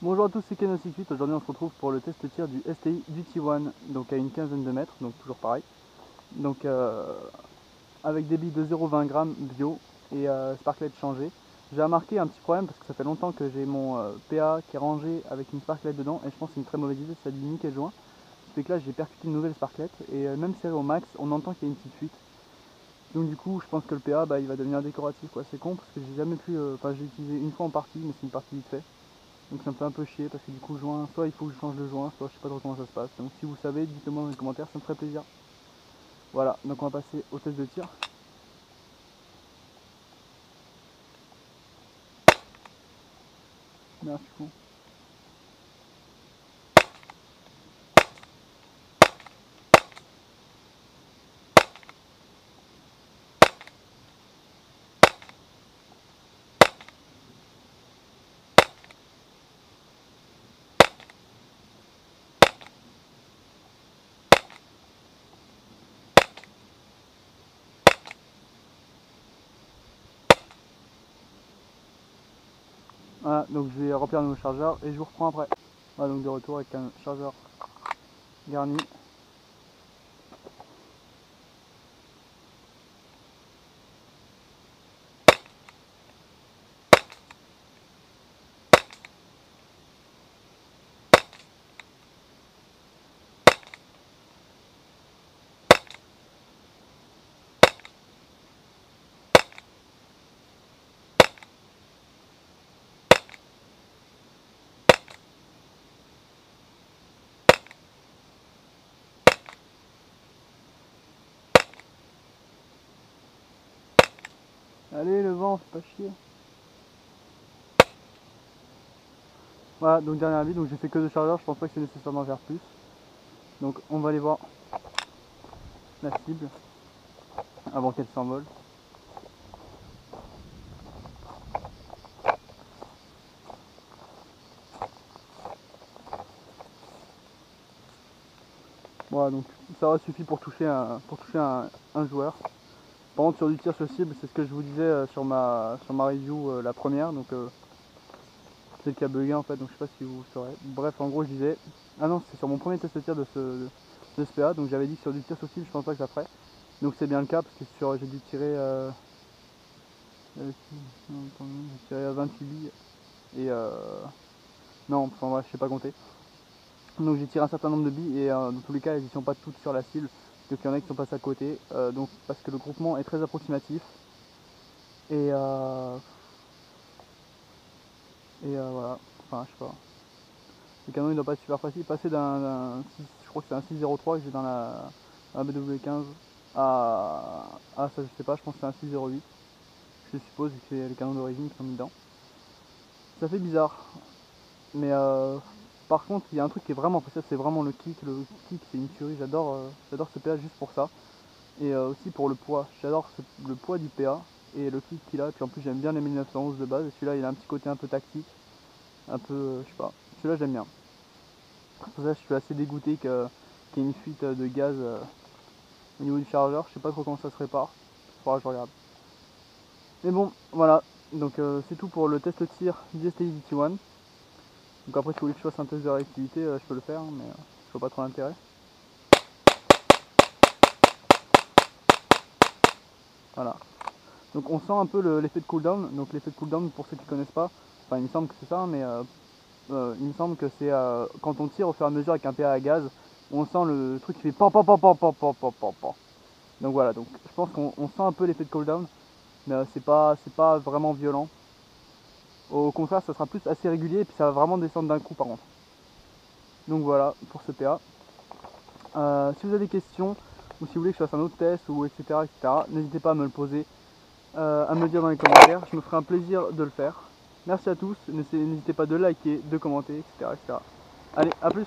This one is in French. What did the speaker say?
Bonjour à tous, c'est Ken Cycliste. Aujourd'hui on se retrouve pour le test tir du STI du T1, donc à une quinzaine de mètres, donc toujours pareil. Donc avec des billes de 0,20 g bio et sparklet changé. J'ai remarqué un petit problème parce que ça fait longtemps que j'ai mon PA qui est rangé avec une sparklet dedans et je pense que c'est une très mauvaise idée, ça lui nique le joint. C'est que là j'ai percuté une nouvelle sparklet et même serré au max, on entend qu'il y a une petite fuite. Donc du coup je pense que le PA il va devenir décoratif quoi. C'est con parce que j'ai jamais pu, j'ai utilisé une fois en partie mais c'est une partie vite fait. Donc ça me fait un peu chier parce que du coup le joint, soit il faut que je change le joint, soit je sais pas trop comment ça se passe. Donc si vous savez, dites-le-moi dans les commentaires, ça me ferait plaisir. Voilà, donc on va passer au test de tir. Merde, je suis con. Voilà, donc je vais remplir nos chargeurs et je vous reprends après. Voilà, donc de retour avec un chargeur garni. Allez, le vent, c'est pas chier. Voilà, donc dernier avis, donc j'ai fait que 2 chargeurs, je pense pas que c'est nécessaire d'en faire plus. Donc on va aller voir la cible avant qu'elle s'envole. Voilà, donc ça aura suffi pour toucher un joueur. Par contre sur du tir sur cible, c'est ce que je vous disais sur ma review la première, donc c'est le qui a bugué en fait, donc je sais pas si vous saurez. Bref, en gros je disais, ah non, c'est sur mon premier test de tir de ce PA, donc j'avais dit que sur du tir sur cible je pense pas que ça ferait. Donc c'est bien le cas parce que j'ai dû tirer j'ai tiré à 28 billes et non, enfin bref, je sais pas compter. Donc j'ai tiré un certain nombre de billes et dans tous les cas elles ne sont pas toutes sur la cible, donc il y en a qui sont passés à côté, donc parce que le groupement est très approximatif et voilà, enfin je sais pas. Le canon il doit pas être super facile, passer je crois que c'est un 603 que j'ai dans la BW15 ça je sais pas, je pense que c'est un 608, je suppose que c'est les canons d'origine qui sont mis dedans. Ça fait bizarre, mais par contre il y a un truc qui est vraiment précieux, c'est vraiment le kick c'est une tuerie, j'adore ce PA juste pour ça. Et aussi pour le poids, j'adore le poids du PA et le kick qu'il a, et puis en plus j'aime bien les 1911 de base, et celui-là il a un petit côté un peu tactique, un peu, je sais pas, celui-là j'aime bien. Pour ça je suis assez dégoûté qu'il y ait une fuite de gaz au niveau du chargeur, je sais pas trop comment ça se répare, il faudra que je regarde. Mais bon, voilà, donc c'est tout pour le test tir du STI DT1. Donc après si vous voulez que je fasse un test de réactivité, je peux le faire, mais je vois pas trop l'intérêt. Voilà. Donc on sent un peu l'effet de cooldown. Donc l'effet de cooldown, pour ceux qui ne connaissent pas, enfin il me semble que c'est ça, mais il me semble que c'est quand on tire au fur et à mesure avec un PA à gaz, on sent le truc qui fait pan pan pan pan pan pan pan pan pan. Donc voilà, donc je pense qu'on sent un peu l'effet de cooldown, mais c'est pas vraiment violent. Au contraire, ça sera plus assez régulier et puis ça va vraiment descendre d'un coup par contre. Donc voilà pour ce PA. Si vous avez des questions ou si vous voulez que je fasse un autre test ou etc., n'hésitez pas à me le poser, à me le dire dans les commentaires, je me ferai un plaisir de le faire. Merci à tous, n'hésitez pas de liker, de commenter, etc. Allez, à plus.